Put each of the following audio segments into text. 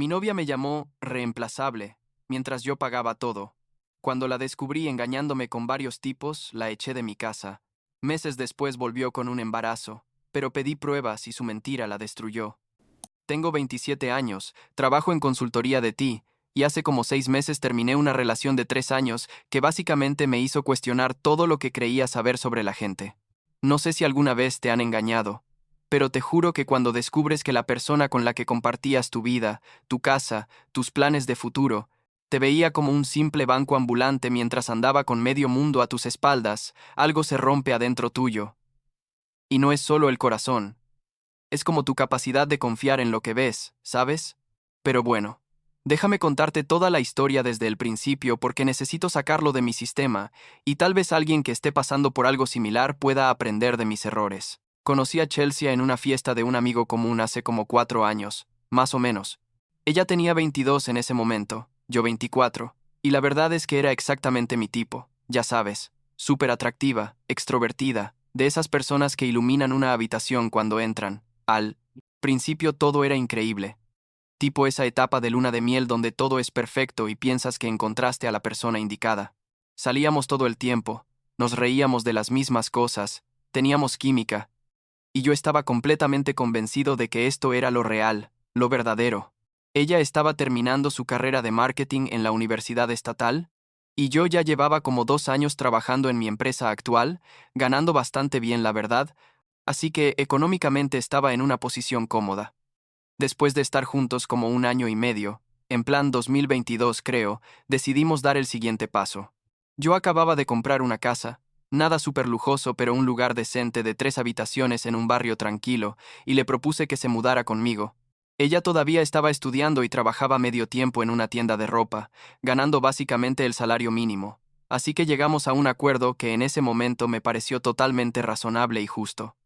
Mi novia me llamó reemplazable, mientras yo pagaba todo. Cuando la descubrí engañándome con varios tipos, la eché de mi casa. Meses después volvió con un embarazo, pero pedí pruebas y su mentira la destruyó. Tengo 27 años, trabajo en consultoría de ti, y hace como 6 meses terminé una relación de 3 años que básicamente me hizo cuestionar todo lo que creía saber sobre la gente. No sé si alguna vez te han engañado, pero te juro que cuando descubres que la persona con la que compartías tu vida, tu casa, tus planes de futuro, te veía como un simple banco ambulante mientras andaba con medio mundo a tus espaldas, algo se rompe adentro tuyo. Y no es solo el corazón. Es como tu capacidad de confiar en lo que ves, ¿sabes? Pero bueno, déjame contarte toda la historia desde el principio porque necesito sacarlo de mi sistema y tal vez alguien que esté pasando por algo similar pueda aprender de mis errores. Conocí a Chelsea en una fiesta de un amigo común hace como 4 años, más o menos. Ella tenía 22 en ese momento, yo 24, y la verdad es que era exactamente mi tipo, ya sabes, súper atractiva, extrovertida, de esas personas que iluminan una habitación cuando entran. Al principio todo era increíble, tipo esa etapa de luna de miel donde todo es perfecto y piensas que encontraste a la persona indicada. Salíamos todo el tiempo, nos reíamos de las mismas cosas, teníamos química, y yo estaba completamente convencido de que esto era lo real, lo verdadero. Ella estaba terminando su carrera de marketing en la universidad estatal, y yo ya llevaba como 2 años trabajando en mi empresa actual, ganando bastante bien, la verdad, así que económicamente estaba en una posición cómoda. Después de estar juntos como un año y medio, en plan 2022 creo, decidimos dar el siguiente paso. Yo acababa de comprar una casa, nada súper lujoso pero un lugar decente de 3 habitaciones en un barrio tranquilo, y le propuse que se mudara conmigo. Ella todavía estaba estudiando y trabajaba medio tiempo en una tienda de ropa, ganando básicamente el salario mínimo, así que llegamos a un acuerdo que en ese momento me pareció totalmente razonable y justo.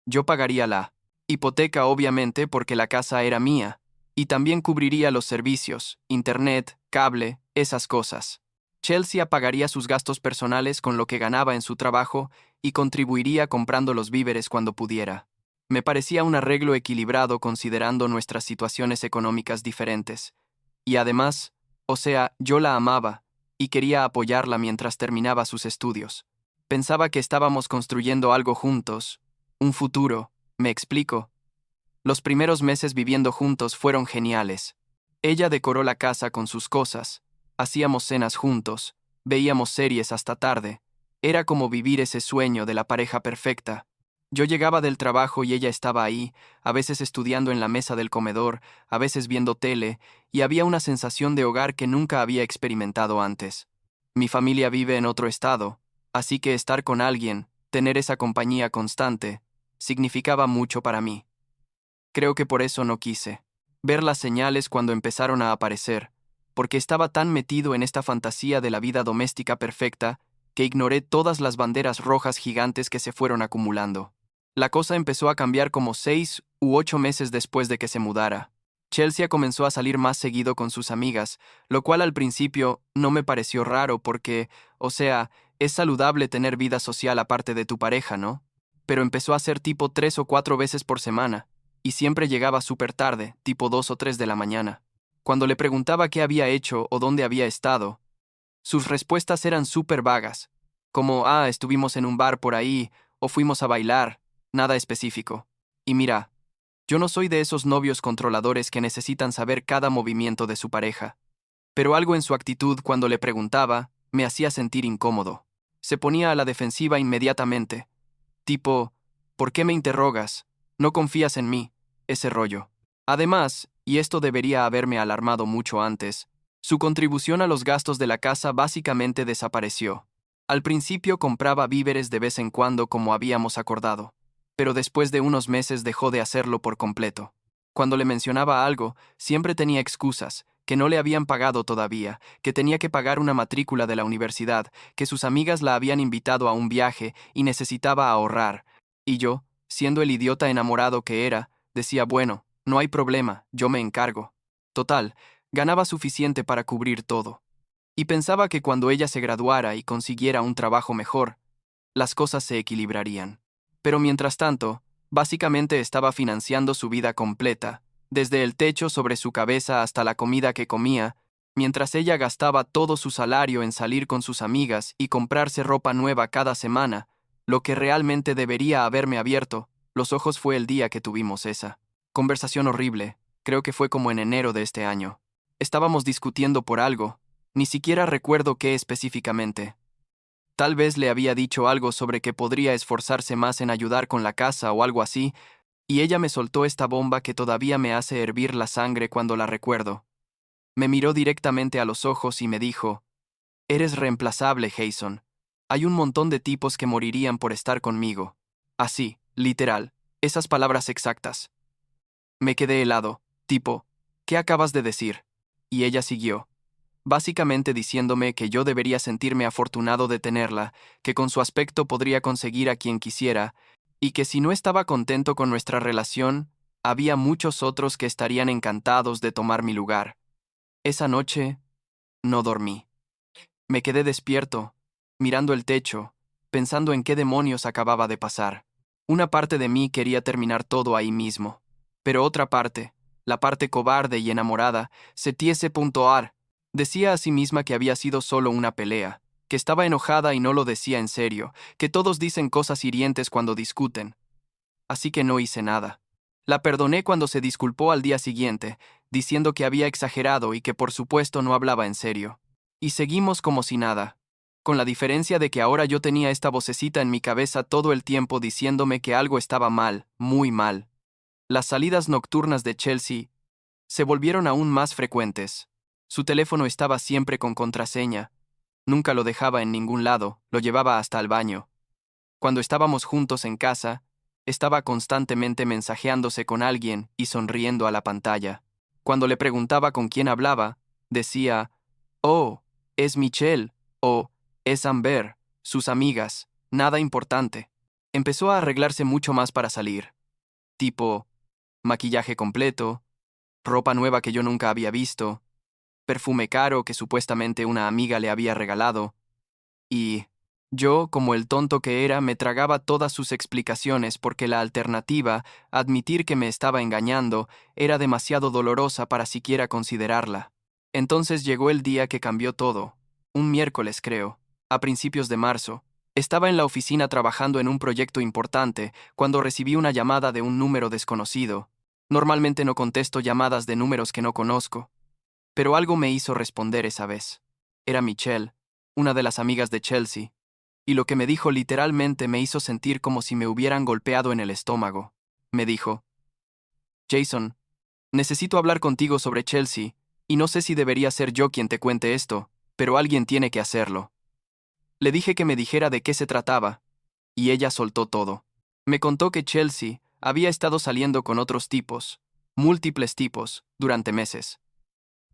Yo pagaría la hipoteca obviamente porque la casa era mía, y también cubriría los servicios, internet, cable, esas cosas. Chelsea pagaría sus gastos personales con lo que ganaba en su trabajo y contribuiría comprando los víveres cuando pudiera. Me parecía un arreglo equilibrado considerando nuestras situaciones económicas diferentes. Y además, o sea, yo la amaba y quería apoyarla mientras terminaba sus estudios. Pensaba que estábamos construyendo algo juntos, un futuro, me explico. Los primeros meses viviendo juntos fueron geniales. Ella decoró la casa con sus cosas, hacíamos cenas juntos, veíamos series hasta tarde. Era como vivir ese sueño de la pareja perfecta. Yo llegaba del trabajo y ella estaba ahí, a veces estudiando en la mesa del comedor, a veces viendo tele, y había una sensación de hogar que nunca había experimentado antes. Mi familia vive en otro estado, así que estar con alguien, tener esa compañía constante, significaba mucho para mí. Creo que por eso no quise ver las señales cuando empezaron a aparecer, porque estaba tan metido en esta fantasía de la vida doméstica perfecta que ignoré todas las banderas rojas gigantes que se fueron acumulando. La cosa empezó a cambiar como 6 u 8 meses después de que se mudara. Chelsea comenzó a salir más seguido con sus amigas, lo cual al principio no me pareció raro porque, o sea, es saludable tener vida social aparte de tu pareja, ¿no? Pero empezó a ser tipo 3 o 4 veces por semana, y siempre llegaba súper tarde, tipo 2 o 3 de la mañana. Cuando le preguntaba qué había hecho o dónde había estado, sus respuestas eran súper vagas, como, estuvimos en un bar por ahí, o fuimos a bailar, nada específico. Y mira, yo no soy de esos novios controladores que necesitan saber cada movimiento de su pareja, pero algo en su actitud cuando le preguntaba me hacía sentir incómodo. Se ponía a la defensiva inmediatamente, tipo, ¿por qué me interrogas? ¿No confías en mí? Ese rollo. Además, y esto debería haberme alarmado mucho antes, su contribución a los gastos de la casa básicamente desapareció. Al principio compraba víveres de vez en cuando como habíamos acordado, pero después de unos meses dejó de hacerlo por completo. Cuando le mencionaba algo, siempre tenía excusas, que no le habían pagado todavía, que tenía que pagar una matrícula de la universidad, que sus amigas la habían invitado a un viaje y necesitaba ahorrar. Y yo, siendo el idiota enamorado que era, decía, bueno, no hay problema, yo me encargo. Total, ganaba suficiente para cubrir todo. Y pensaba que cuando ella se graduara y consiguiera un trabajo mejor, las cosas se equilibrarían. Pero mientras tanto, básicamente estaba financiando su vida completa, desde el techo sobre su cabeza hasta la comida que comía, mientras ella gastaba todo su salario en salir con sus amigas y comprarse ropa nueva cada semana, lo que realmente debería haberme abierto los ojos fue el día que tuvimos esa conversación horrible. Creo que fue como en enero de este año. Estábamos discutiendo por algo, ni siquiera recuerdo qué específicamente. Tal vez le había dicho algo sobre que podría esforzarse más en ayudar con la casa o algo así, y ella me soltó esta bomba que todavía me hace hervir la sangre cuando la recuerdo. Me miró directamente a los ojos y me dijo, «Eres reemplazable, Jason. Hay un montón de tipos que morirían por estar conmigo». Así, literal, esas palabras exactas. Me quedé helado, tipo, «¿Qué acabas de decir?» Y ella siguió, básicamente diciéndome que yo debería sentirme afortunado de tenerla, que con su aspecto podría conseguir a quien quisiera, y que si no estaba contento con nuestra relación, había muchos otros que estarían encantados de tomar mi lugar. Esa noche, no dormí. Me quedé despierto, mirando el techo, pensando en qué demonios acababa de pasar. Una parte de mí quería terminar todo ahí mismo, pero otra parte, la parte cobarde y enamorada, Setiese.ar, decía a sí misma que había sido solo una pelea, que estaba enojada y no lo decía en serio, que todos dicen cosas hirientes cuando discuten. Así que no hice nada. La perdoné cuando se disculpó al día siguiente, diciendo que había exagerado y que por supuesto no hablaba en serio. Y seguimos como si nada, con la diferencia de que ahora yo tenía esta vocecita en mi cabeza todo el tiempo diciéndome que algo estaba mal, muy mal. Las salidas nocturnas de Chelsea se volvieron aún más frecuentes. Su teléfono estaba siempre con contraseña. Nunca lo dejaba en ningún lado, lo llevaba hasta el baño. Cuando estábamos juntos en casa, estaba constantemente mensajeándose con alguien y sonriendo a la pantalla. Cuando le preguntaba con quién hablaba, decía, «Oh, es Michelle», o «Es Amber», sus amigas, nada importante. Empezó a arreglarse mucho más para salir. Tipo, maquillaje completo, ropa nueva que yo nunca había visto, perfume caro que supuestamente una amiga le había regalado, y yo, como el tonto que era, me tragaba todas sus explicaciones porque la alternativa, admitir que me estaba engañando, era demasiado dolorosa para siquiera considerarla. Entonces llegó el día que cambió todo. Un miércoles, creo, a principios de marzo. Estaba en la oficina trabajando en un proyecto importante cuando recibí una llamada de un número desconocido. Normalmente no contesto llamadas de números que no conozco, pero algo me hizo responder esa vez. Era Michelle, una de las amigas de Chelsea, y lo que me dijo literalmente me hizo sentir como si me hubieran golpeado en el estómago. Me dijo, «Jason, necesito hablar contigo sobre Chelsea, y no sé si debería ser yo quien te cuente esto, pero alguien tiene que hacerlo». Le dije que me dijera de qué se trataba, y ella soltó todo. Me contó que Chelsea había estado saliendo con otros tipos, múltiples tipos, durante meses.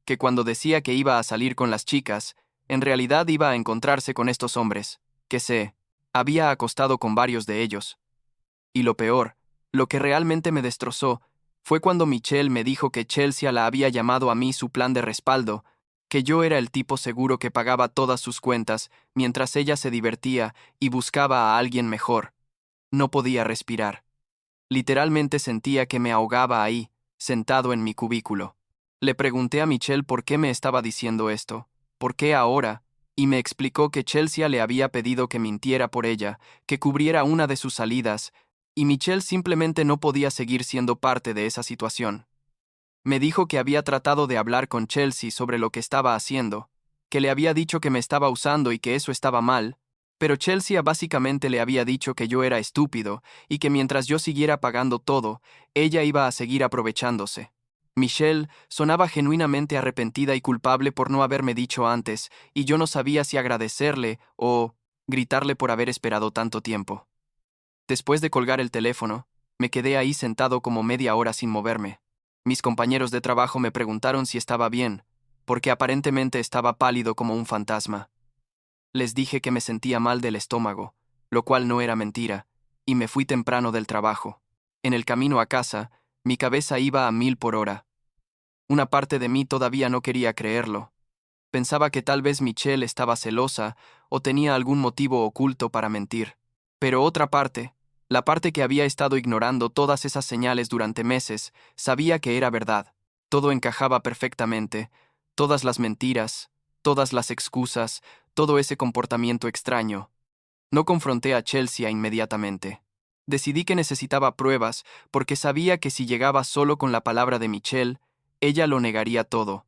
Que cuando decía que iba a salir con las chicas, en realidad iba a encontrarse con estos hombres, que se había acostado con varios de ellos. Y lo peor, lo que realmente me destrozó, fue cuando Michelle me dijo que Chelsea la había llamado a mí su plan de respaldo, que yo era el tipo seguro que pagaba todas sus cuentas mientras ella se divertía y buscaba a alguien mejor. No podía respirar. Literalmente sentía que me ahogaba ahí, sentado en mi cubículo. Le pregunté a Michelle por qué me estaba diciendo esto, por qué ahora, y me explicó que Chelsea le había pedido que mintiera por ella, que cubriera una de sus salidas, y Michelle simplemente no podía seguir siendo parte de esa situación. Me dijo que había tratado de hablar con Chelsea sobre lo que estaba haciendo, que le había dicho que me estaba usando y que eso estaba mal, pero Chelsea básicamente le había dicho que yo era estúpido y que mientras yo siguiera pagando todo, ella iba a seguir aprovechándose. Michelle sonaba genuinamente arrepentida y culpable por no haberme dicho antes, y yo no sabía si agradecerle o gritarle por haber esperado tanto tiempo. Después de colgar el teléfono, me quedé ahí sentado como media hora sin moverme. Mis compañeros de trabajo me preguntaron si estaba bien, porque aparentemente estaba pálido como un fantasma. Les dije que me sentía mal del estómago, lo cual no era mentira, y me fui temprano del trabajo. En el camino a casa, mi cabeza iba a 1000 por hora. Una parte de mí todavía no quería creerlo. Pensaba que tal vez Michelle estaba celosa o tenía algún motivo oculto para mentir. Pero otra parte La parte que había estado ignorando todas esas señales durante meses, sabía que era verdad. Todo encajaba perfectamente, todas las mentiras, todas las excusas, todo ese comportamiento extraño. No confronté a Chelsea inmediatamente. Decidí que necesitaba pruebas, porque sabía que si llegaba solo con la palabra de Michelle, ella lo negaría todo.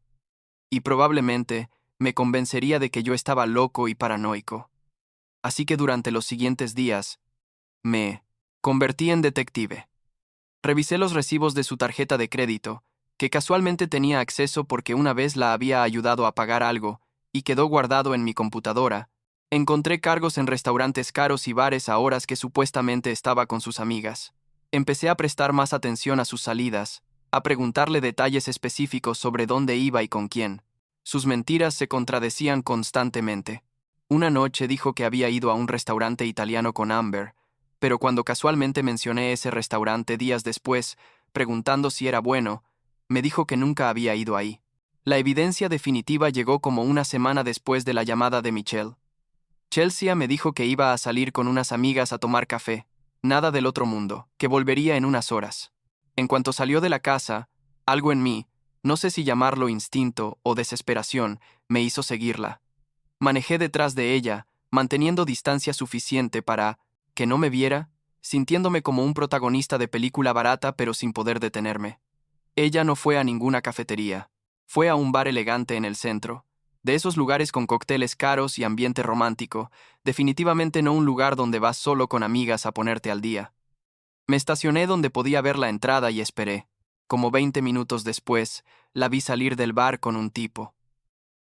Y probablemente me convencería de que yo estaba loco y paranoico. Así que durante los siguientes días, me convertí en detective. Revisé los recibos de su tarjeta de crédito, que casualmente tenía acceso porque una vez la había ayudado a pagar algo, y quedó guardado en mi computadora. Encontré cargos en restaurantes caros y bares a horas que supuestamente estaba con sus amigas. Empecé a prestar más atención a sus salidas, a preguntarle detalles específicos sobre dónde iba y con quién. Sus mentiras se contradecían constantemente. Una noche dijo que había ido a un restaurante italiano con Amber, pero cuando casualmente mencioné ese restaurante días después, preguntando si era bueno, me dijo que nunca había ido ahí. La evidencia definitiva llegó como una semana después de la llamada de Michelle. Chelsea me dijo que iba a salir con unas amigas a tomar café, nada del otro mundo, que volvería en unas horas. En cuanto salió de la casa, algo en mí, no sé si llamarlo instinto o desesperación, me hizo seguirla. Manejé detrás de ella, manteniendo distancia suficiente para que no me viera, sintiéndome como un protagonista de película barata pero sin poder detenerme. Ella no fue a ninguna cafetería. Fue a un bar elegante en el centro. De esos lugares con cócteles caros y ambiente romántico, definitivamente no un lugar donde vas solo con amigas a ponerte al día. Me estacioné donde podía ver la entrada y esperé. Como 20 minutos después, la vi salir del bar con un tipo.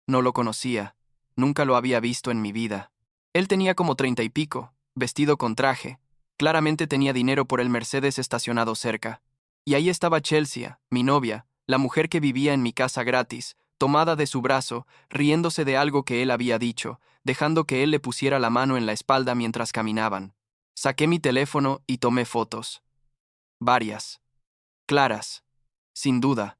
No lo conocía. Nunca lo había visto en mi vida. Él tenía como 30 y pico, vestido con traje. Claramente tenía dinero por el Mercedes estacionado cerca. Y ahí estaba Chelsea, mi novia, la mujer que vivía en mi casa gratis, tomada de su brazo, riéndose de algo que él había dicho, dejando que él le pusiera la mano en la espalda mientras caminaban. Saqué mi teléfono y tomé fotos. Varias. Claras. Sin duda.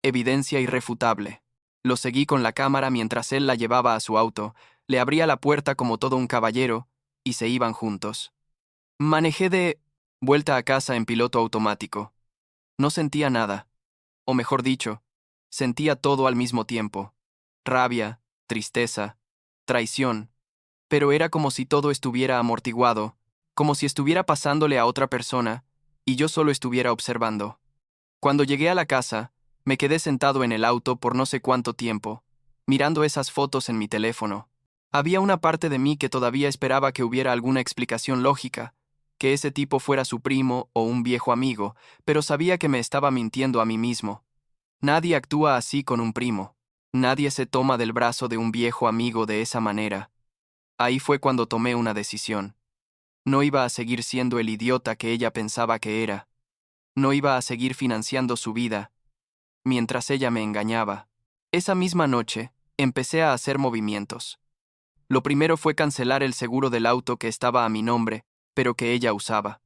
Evidencia irrefutable. Lo seguí con la cámara mientras él la llevaba a su auto, le abría la puerta como todo un caballero, y se iban juntos. Manejé de vuelta a casa en piloto automático. No sentía nada, o mejor dicho, sentía todo al mismo tiempo. Rabia, tristeza, traición, pero era como si todo estuviera amortiguado, como si estuviera pasándole a otra persona, y yo solo estuviera observando. Cuando llegué a la casa, me quedé sentado en el auto por no sé cuánto tiempo, mirando esas fotos en mi teléfono. Había una parte de mí que todavía esperaba que hubiera alguna explicación lógica, que ese tipo fuera su primo o un viejo amigo, pero sabía que me estaba mintiendo a mí mismo. Nadie actúa así con un primo. Nadie se toma del brazo de un viejo amigo de esa manera. Ahí fue cuando tomé una decisión. No iba a seguir siendo el idiota que ella pensaba que era. No iba a seguir financiando su vida, mientras ella me engañaba. Esa misma noche, empecé a hacer movimientos. Lo primero fue cancelar el seguro del auto que estaba a mi nombre, pero que ella usaba.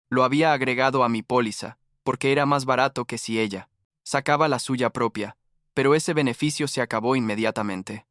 Lo había agregado a mi póliza, porque era más barato que si ella sacaba la suya propia, pero ese beneficio se acabó inmediatamente.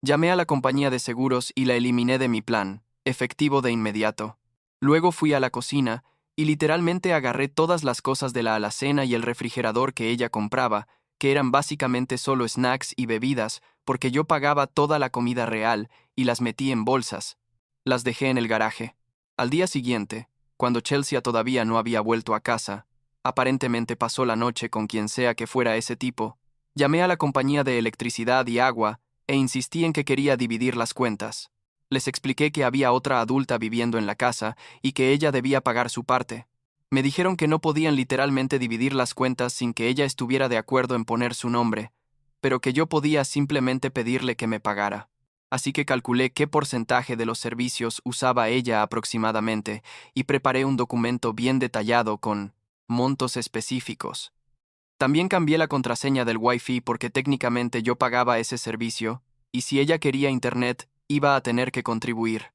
Llamé a la compañía de seguros y la eliminé de mi plan, efectivo de inmediato. Luego fui a la cocina y literalmente agarré todas las cosas de la alacena y el refrigerador que ella compraba, que eran básicamente solo snacks y bebidas, porque yo pagaba toda la comida real, y las metí en bolsas. Las dejé en el garaje. Al día siguiente, cuando Chelsea todavía no había vuelto a casa, aparentemente pasó la noche con quien sea que fuera ese tipo, llamé a la compañía de electricidad y agua e insistí en que quería dividir las cuentas. Les expliqué que había otra adulta viviendo en la casa y que ella debía pagar su parte. Me dijeron que no podían literalmente dividir las cuentas sin que ella estuviera de acuerdo en poner su nombre, pero que yo podía simplemente pedirle que me pagara. Así que calculé qué porcentaje de los servicios usaba ella aproximadamente y preparé un documento bien detallado con montos específicos. También cambié la contraseña del Wi-Fi porque técnicamente yo pagaba ese servicio, y si ella quería internet, iba a tener que contribuir.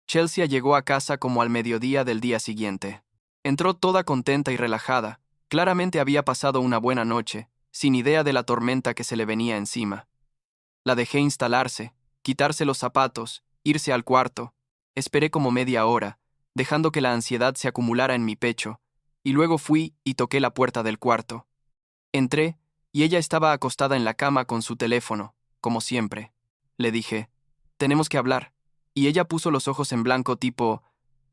Chelsea llegó a casa como al mediodía del día siguiente. Entró toda contenta y relajada. Claramente había pasado una buena noche, sin idea de la tormenta que se le venía encima. La dejé instalarse, quitarse los zapatos, irse al cuarto. Esperé como media hora, dejando que la ansiedad se acumulara en mi pecho, y luego fui y toqué la puerta del cuarto. Entré, y ella estaba acostada en la cama con su teléfono, como siempre. Le dije, tenemos que hablar. Y ella puso los ojos en blanco tipo,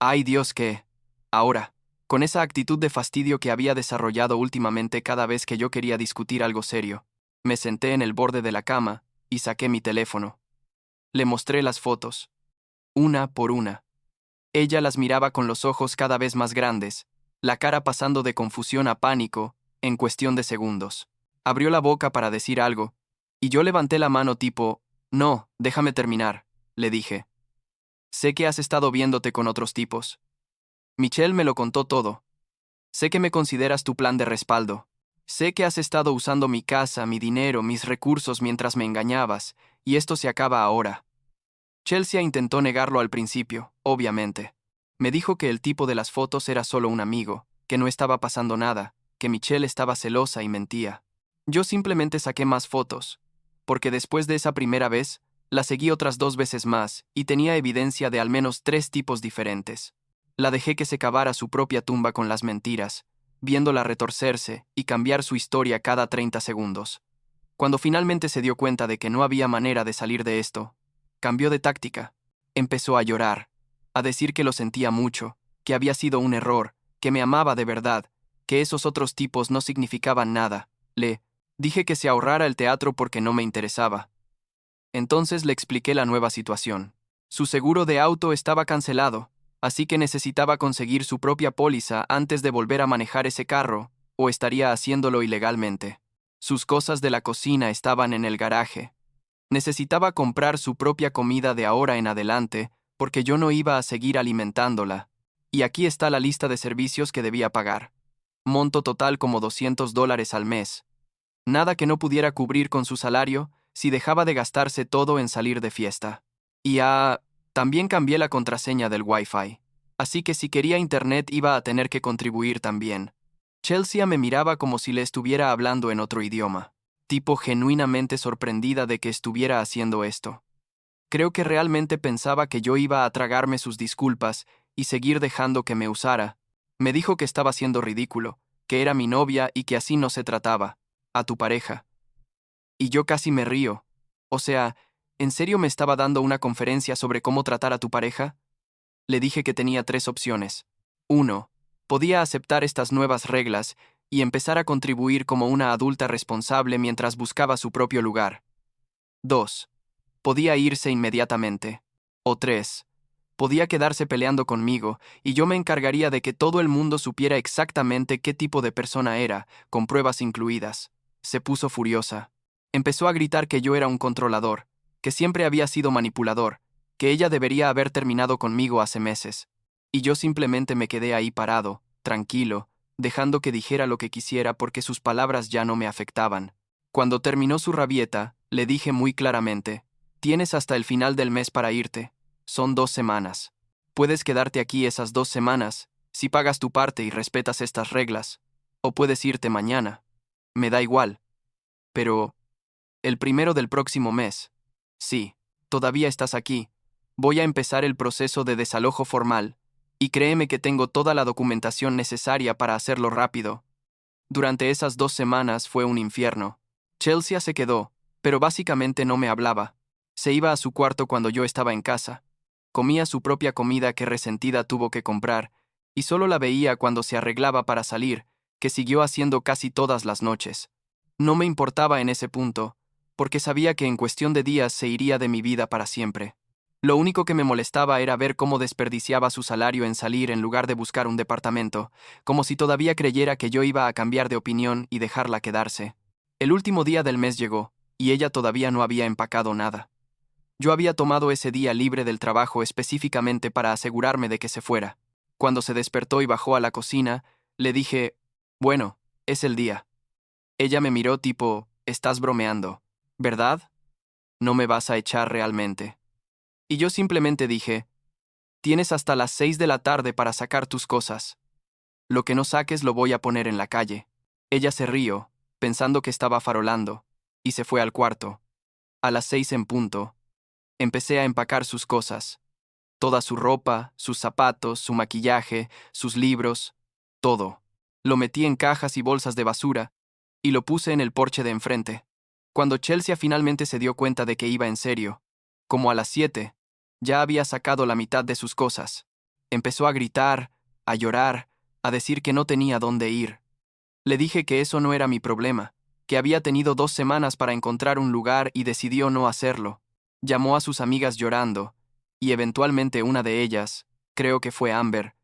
ay Dios que... Ahora, con esa actitud de fastidio que había desarrollado últimamente cada vez que yo quería discutir algo serio, me senté en el borde de la cama y saqué mi teléfono. Le mostré las fotos, una por una. Ella las miraba con los ojos cada vez más grandes, la cara pasando de confusión a pánico, en cuestión de segundos. Abrió la boca para decir algo, y yo levanté la mano tipo, no, déjame terminar, le dije. Sé que has estado viéndote con otros tipos. Michelle me lo contó todo. Sé que me consideras tu plan de respaldo. Sé que has estado usando mi casa, mi dinero, mis recursos mientras me engañabas, y esto se acaba ahora. Chelsea intentó negarlo al principio, obviamente. Me dijo que el tipo de las fotos era solo un amigo, que no estaba pasando nada, que Michelle estaba celosa y mentía. Yo simplemente saqué más fotos, porque después de esa primera vez, la seguí otras 2 veces más y tenía evidencia de al menos 3 tipos diferentes. La dejé que se cavara su propia tumba con las mentiras, viéndola retorcerse y cambiar su historia cada 30 segundos. Cuando finalmente se dio cuenta de que no había manera de salir de esto, cambió de táctica. Empezó a llorar, a decir que lo sentía mucho, que había sido un error, que me amaba de verdad, que esos otros tipos no significaban nada. Le dije que se ahorrara el teatro porque no me interesaba. Entonces le expliqué la nueva situación. Su seguro de auto estaba cancelado, así que necesitaba conseguir su propia póliza antes de volver a manejar ese carro, o estaría haciéndolo ilegalmente. Sus cosas de la cocina estaban en el garaje. Necesitaba comprar su propia comida de ahora en adelante, porque yo no iba a seguir alimentándola. Y aquí está la lista de servicios que debía pagar. Monto total como $200 al mes. Nada que no pudiera cubrir con su salario si dejaba de gastarse todo en salir de fiesta. También cambié la contraseña del Wi-Fi. Así que si quería internet iba a tener que contribuir también. Chelsea me miraba como si le estuviera hablando en otro idioma, tipo genuinamente sorprendida de que estuviera haciendo esto. Creo que realmente pensaba que yo iba a tragarme sus disculpas y seguir dejando que me usara. Me dijo que estaba siendo ridículo, que era mi novia y que así no se trataba, a tu pareja. Y yo casi me río. O sea, ¿en serio me estaba dando una conferencia sobre cómo tratar a tu pareja? Le dije que tenía 3 opciones. 1. Podía aceptar estas nuevas reglas y empezar a contribuir como una adulta responsable mientras buscaba su propio lugar. 2. Podía irse inmediatamente. O 3. Podía quedarse peleando conmigo y yo me encargaría de que todo el mundo supiera exactamente qué tipo de persona era, con pruebas incluidas. Se puso furiosa. Empezó a gritar que yo era un controlador, que siempre había sido manipulador, que ella debería haber terminado conmigo hace meses. Y yo simplemente me quedé ahí parado, tranquilo, dejando que dijera lo que quisiera porque sus palabras ya no me afectaban. Cuando terminó su rabieta, le dije muy claramente, tienes hasta el final del mes para irte. Son 2 semanas. Puedes quedarte aquí esas 2 semanas, si pagas tu parte y respetas estas reglas. O puedes irte mañana. Me da igual. Pero... el 1 del próximo mes. Sí, todavía estás aquí. Voy a empezar el proceso de desalojo formal, y créeme que tengo toda la documentación necesaria para hacerlo rápido. Durante esas 2 semanas fue un infierno. Chelsea se quedó, pero básicamente no me hablaba. Se iba a su cuarto cuando yo estaba en casa. Comía su propia comida que resentida tuvo que comprar, y solo la veía cuando se arreglaba para salir, que siguió haciendo casi todas las noches. No me importaba en ese punto, porque sabía que en cuestión de días se iría de mi vida para siempre. Lo único que me molestaba era ver cómo desperdiciaba su salario en salir en lugar de buscar un departamento, como si todavía creyera que yo iba a cambiar de opinión y dejarla quedarse. El último día del mes llegó, y ella todavía no había empacado nada. Yo había tomado ese día libre del trabajo específicamente para asegurarme de que se fuera. Cuando se despertó y bajó a la cocina, le dije, bueno, es el día. Ella me miró tipo, estás bromeando, ¿verdad? No me vas a echar realmente. Y yo simplemente dije, tienes hasta las 6 de la tarde para sacar tus cosas. Lo que no saques lo voy a poner en la calle. Ella se rió, pensando que estaba farolando, y se fue al cuarto. A las 6 en punto, empecé a empacar sus cosas. Toda su ropa, sus zapatos, su maquillaje, sus libros, todo. Lo metí en cajas y bolsas de basura y lo puse en el porche de enfrente. Cuando Chelsea finalmente se dio cuenta de que iba en serio, como a las 7, ya había sacado la mitad de sus cosas. Empezó a gritar, a llorar, a decir que no tenía dónde ir. Le dije que eso no era mi problema, que había tenido 2 semanas para encontrar un lugar y decidió no hacerlo. Llamó a sus amigas llorando, y eventualmente una de ellas, creo que fue Amber,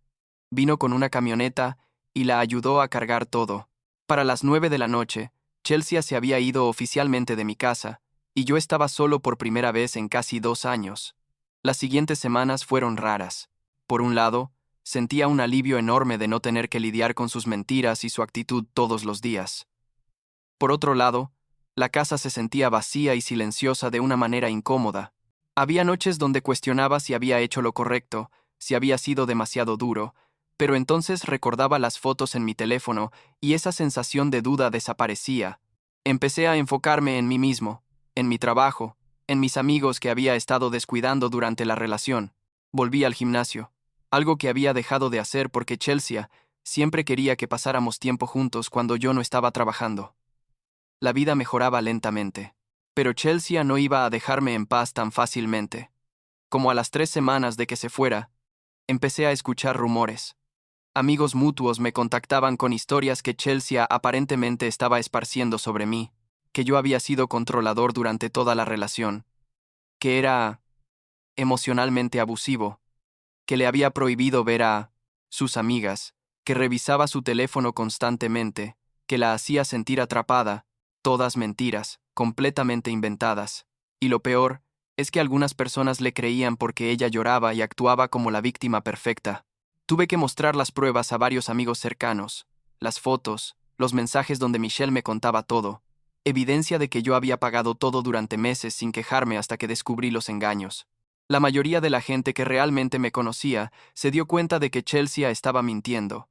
vino con una camioneta y la ayudó a cargar todo. Para las 9 de la noche, Chelsea se había ido oficialmente de mi casa, y yo estaba solo por primera vez en casi 2 años. Las siguientes semanas fueron raras. Por un lado, sentía un alivio enorme de no tener que lidiar con sus mentiras y su actitud todos los días. Por otro lado, la casa se sentía vacía y silenciosa de una manera incómoda. Había noches donde cuestionaba si había hecho lo correcto, si había sido demasiado duro, pero entonces recordaba las fotos en mi teléfono y esa sensación de duda desaparecía. Empecé a enfocarme en mí mismo, en mi trabajo, en mis amigos que había estado descuidando durante la relación. Volví al gimnasio, algo que había dejado de hacer porque Chelsea siempre quería que pasáramos tiempo juntos cuando yo no estaba trabajando. La vida mejoraba lentamente, pero Chelsea no iba a dejarme en paz tan fácilmente. Como a las 3 semanas de que se fuera, empecé a escuchar rumores. Amigos mutuos me contactaban con historias que Chelsea aparentemente estaba esparciendo sobre mí, que yo había sido controlador durante toda la relación, que era emocionalmente abusivo, que le había prohibido ver a sus amigas, que revisaba su teléfono constantemente, que la hacía sentir atrapada, todas mentiras, completamente inventadas. Y lo peor es que algunas personas le creían porque ella lloraba y actuaba como la víctima perfecta. Tuve que mostrar las pruebas a varios amigos cercanos, las fotos, los mensajes donde Michelle me contaba todo, evidencia de que yo había pagado todo durante meses sin quejarme hasta que descubrí los engaños. La mayoría de la gente que realmente me conocía se dio cuenta de que Chelsea estaba mintiendo,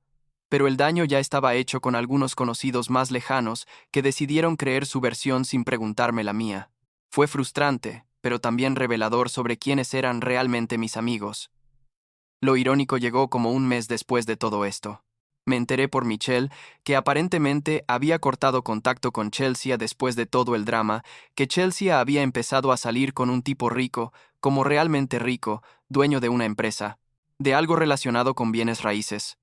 pero el daño ya estaba hecho con algunos conocidos más lejanos que decidieron creer su versión sin preguntarme la mía. Fue frustrante, pero también revelador sobre quiénes eran realmente mis amigos. Lo irónico llegó como un mes después de todo esto. Me enteré por Michelle que aparentemente había cortado contacto con Chelsea después de todo el drama, que Chelsea había empezado a salir con un tipo rico, como realmente rico, dueño de una empresa, de algo relacionado con bienes raíces.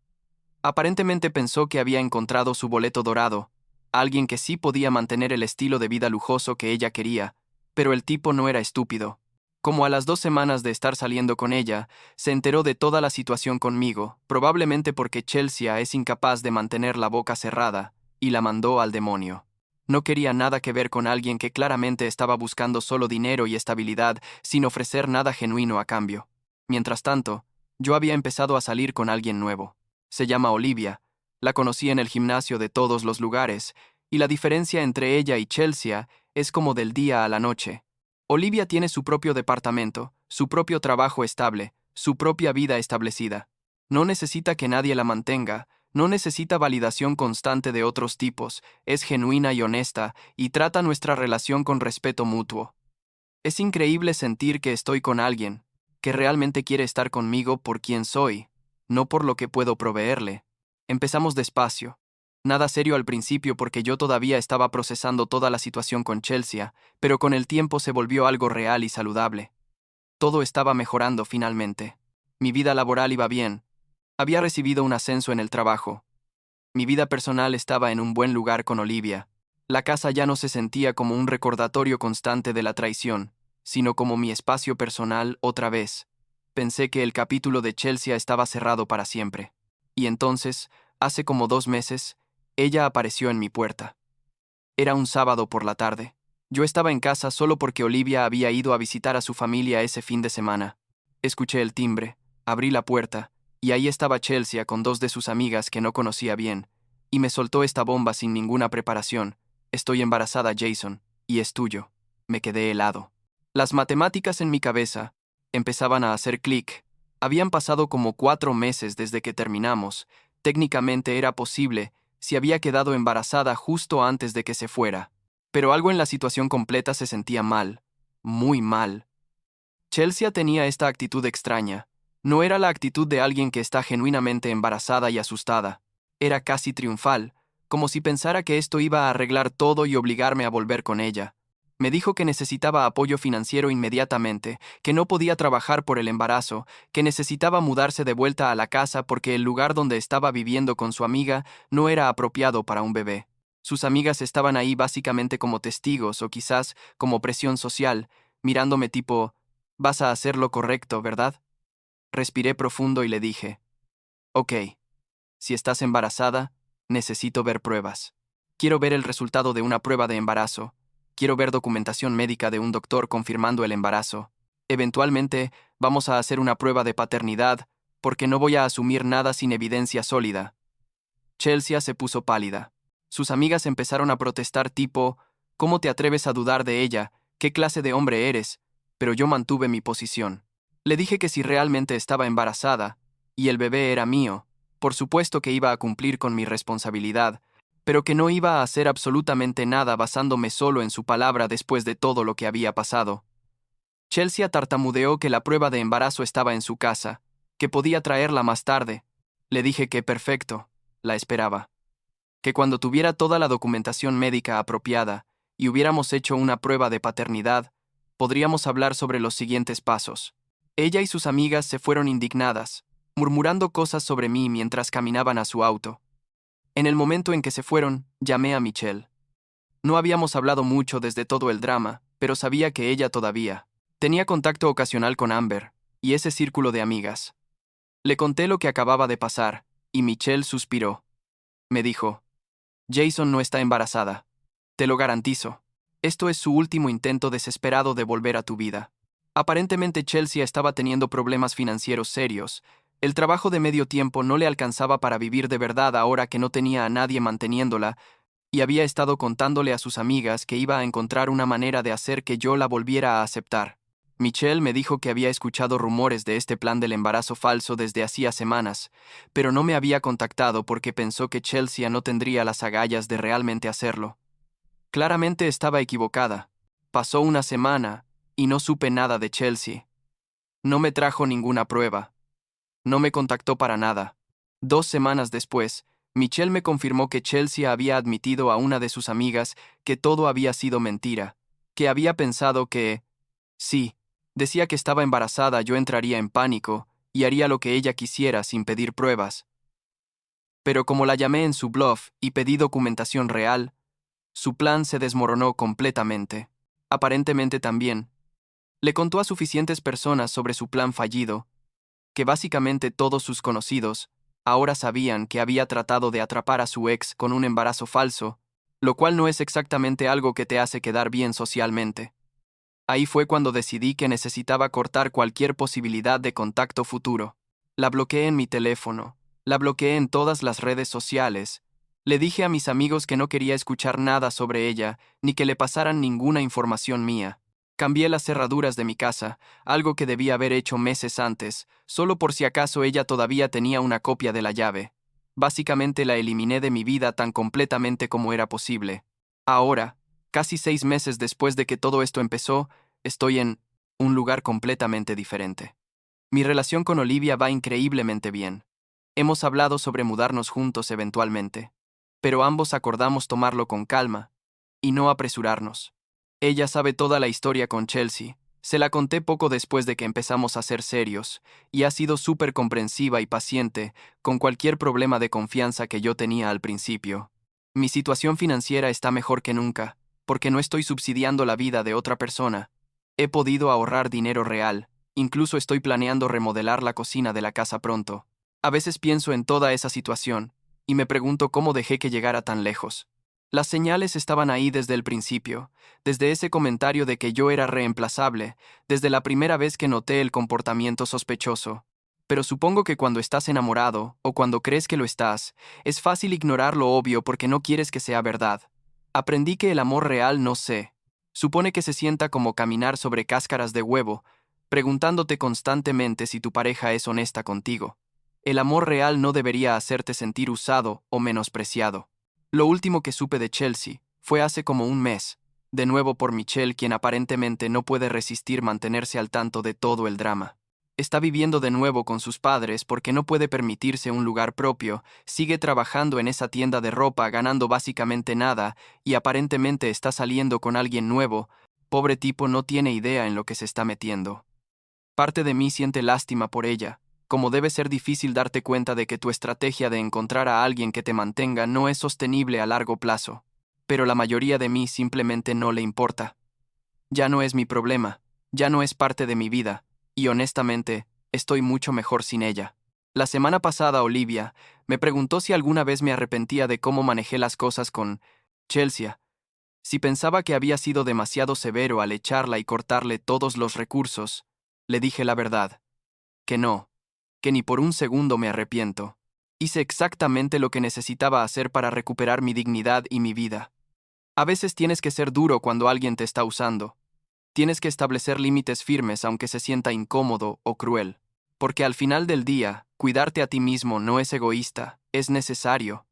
Aparentemente pensó que había encontrado su boleto dorado, alguien que sí podía mantener el estilo de vida lujoso que ella quería, pero el tipo no era estúpido. Como a las 2 semanas de estar saliendo con ella, se enteró de toda la situación conmigo, probablemente porque Chelsea es incapaz de mantener la boca cerrada, y la mandó al demonio. No quería nada que ver con alguien que claramente estaba buscando solo dinero y estabilidad sin ofrecer nada genuino a cambio. Mientras tanto, yo había empezado a salir con alguien nuevo. Se llama Olivia. La conocí en el gimnasio de todos los lugares, y la diferencia entre ella y Chelsea es como del día a la noche. Olivia tiene su propio departamento, su propio trabajo estable, su propia vida establecida. No necesita que nadie la mantenga, no necesita validación constante de otros tipos, es genuina y honesta, y trata nuestra relación con respeto mutuo. Es increíble sentir que estoy con alguien, que realmente quiere estar conmigo por quien soy, no por lo que puedo proveerle. Empezamos despacio. Nada serio al principio porque yo todavía estaba procesando toda la situación con Chelsea, pero con el tiempo se volvió algo real y saludable. Todo estaba mejorando finalmente. Mi vida laboral iba bien. Había recibido un ascenso en el trabajo. Mi vida personal estaba en un buen lugar con Olivia. La casa ya no se sentía como un recordatorio constante de la traición, sino como mi espacio personal otra vez. Pensé que el capítulo de Chelsea estaba cerrado para siempre. Y entonces, hace como 2 meses, ella apareció en mi puerta. Era un sábado por la tarde. Yo estaba en casa solo porque Olivia había ido a visitar a su familia ese fin de semana. Escuché el timbre, abrí la puerta, y ahí estaba Chelsea con 2 de sus amigas que no conocía bien, y me soltó esta bomba sin ninguna preparación. Estoy embarazada, Jason, y es tuyo. Me quedé helado. Las matemáticas en mi cabeza empezaban a hacer clic. Habían pasado como 4 meses desde que terminamos. Técnicamente era posible si había quedado embarazada justo antes de que se fuera. Pero algo en la situación completa se sentía mal, muy mal. Chelsea tenía esta actitud extraña. No era la actitud de alguien que está genuinamente embarazada y asustada. Era casi triunfal, como si pensara que esto iba a arreglar todo y obligarme a volver con ella. Me dijo que necesitaba apoyo financiero inmediatamente, que no podía trabajar por el embarazo, que necesitaba mudarse de vuelta a la casa porque el lugar donde estaba viviendo con su amiga no era apropiado para un bebé. Sus amigas estaban ahí básicamente como testigos o quizás como presión social, mirándome tipo, vas a hacer lo correcto, ¿verdad? Respiré profundo y le dije, ok, si estás embarazada, necesito ver pruebas. Quiero ver el resultado de una prueba de embarazo. Quiero ver documentación médica de un doctor confirmando el embarazo. Eventualmente, vamos a hacer una prueba de paternidad, porque no voy a asumir nada sin evidencia sólida. Chelsea se puso pálida. Sus amigas empezaron a protestar tipo, ¿cómo te atreves a dudar de ella? ¿Qué clase de hombre eres? Pero yo mantuve mi posición. Le dije que si realmente estaba embarazada, y el bebé era mío, por supuesto que iba a cumplir con mi responsabilidad, pero que no iba a hacer absolutamente nada basándome solo en su palabra después de todo lo que había pasado. Chelsea tartamudeó que la prueba de embarazo estaba en su casa, que podía traerla más tarde. Le dije que perfecto, la esperaba. Que cuando tuviera toda la documentación médica apropiada y hubiéramos hecho una prueba de paternidad, podríamos hablar sobre los siguientes pasos. Ella y sus amigas se fueron indignadas, murmurando cosas sobre mí mientras caminaban a su auto. En el momento en que se fueron, llamé a Michelle. No habíamos hablado mucho desde todo el drama, pero sabía que ella todavía tenía contacto ocasional con Amber y ese círculo de amigas. Le conté lo que acababa de pasar, y Michelle suspiró. Me dijo, Jason no está embarazada. Te lo garantizo. Esto es su último intento desesperado de volver a tu vida. Aparentemente Chelsea estaba teniendo problemas financieros serios. El trabajo de medio tiempo no le alcanzaba para vivir de verdad ahora que no tenía a nadie manteniéndola, y había estado contándole a sus amigas que iba a encontrar una manera de hacer que yo la volviera a aceptar. Michelle me dijo que había escuchado rumores de este plan del embarazo falso desde hacía semanas, pero no me había contactado porque pensó que Chelsea no tendría las agallas de realmente hacerlo. Claramente estaba equivocada. Pasó una semana, y no supe nada de Chelsea. No me trajo ninguna prueba. No me contactó para nada. 2 semanas después, Michelle me confirmó que Chelsea había admitido a una de sus amigas que todo había sido mentira, que había pensado que, sí, decía que estaba embarazada, yo entraría en pánico y haría lo que ella quisiera sin pedir pruebas. Pero como la llamé en su bluff y pedí documentación real, su plan se desmoronó completamente. Aparentemente también. Le contó a suficientes personas sobre su plan fallido, que básicamente todos sus conocidos ahora sabían que había tratado de atrapar a su ex con un embarazo falso, lo cual no es exactamente algo que te hace quedar bien socialmente. Ahí fue cuando decidí que necesitaba cortar cualquier posibilidad de contacto futuro. La bloqueé en mi teléfono, la bloqueé en todas las redes sociales. Le dije a mis amigos que no quería escuchar nada sobre ella, ni que le pasaran ninguna información mía. Cambié las cerraduras de mi casa, algo que debía haber hecho meses antes, solo por si acaso ella todavía tenía una copia de la llave. Básicamente la eliminé de mi vida tan completamente como era posible. Ahora, casi 6 meses después de que todo esto empezó, estoy en un lugar completamente diferente. Mi relación con Olivia va increíblemente bien. Hemos hablado sobre mudarnos juntos eventualmente, pero ambos acordamos tomarlo con calma y no apresurarnos. Ella sabe toda la historia con Chelsea. Se la conté poco después de que empezamos a ser serios, y ha sido súper comprensiva y paciente con cualquier problema de confianza que yo tenía al principio. Mi situación financiera está mejor que nunca, porque no estoy subsidiando la vida de otra persona. He podido ahorrar dinero real, incluso estoy planeando remodelar la cocina de la casa pronto. A veces pienso en toda esa situación, y me pregunto cómo dejé que llegara tan lejos. Las señales estaban ahí desde el principio, desde ese comentario de que yo era reemplazable, desde la primera vez que noté el comportamiento sospechoso. Pero supongo que cuando estás enamorado, o cuando crees que lo estás, es fácil ignorar lo obvio porque no quieres que sea verdad. Aprendí que el amor real no sé. Supone que se sienta como caminar sobre cáscaras de huevo, preguntándote constantemente si tu pareja es honesta contigo. El amor real no debería hacerte sentir usado o menospreciado. Lo último que supe de Chelsea fue hace como un mes, de nuevo por Michelle, quien aparentemente no puede resistir mantenerse al tanto de todo el drama. Está viviendo de nuevo con sus padres porque no puede permitirse un lugar propio, sigue trabajando en esa tienda de ropa ganando básicamente nada y aparentemente está saliendo con alguien nuevo. Pobre tipo no tiene idea en lo que se está metiendo. Parte de mí siente lástima por ella, como debe ser difícil darte cuenta de que tu estrategia de encontrar a alguien que te mantenga no es sostenible a largo plazo. Pero la mayoría de mí simplemente no le importa. Ya no es mi problema, ya no es parte de mi vida, y honestamente, estoy mucho mejor sin ella. La semana pasada, Olivia me preguntó si alguna vez me arrepentía de cómo manejé las cosas con Chelsea, si pensaba que había sido demasiado severo al echarla y cortarle todos los recursos. Le dije la verdad, que no, que ni por un segundo me arrepiento. Hice exactamente lo que necesitaba hacer para recuperar mi dignidad y mi vida. A veces tienes que ser duro cuando alguien te está usando. Tienes que establecer límites firmes aunque se sienta incómodo o cruel. Porque al final del día, cuidarte a ti mismo no es egoísta, es necesario.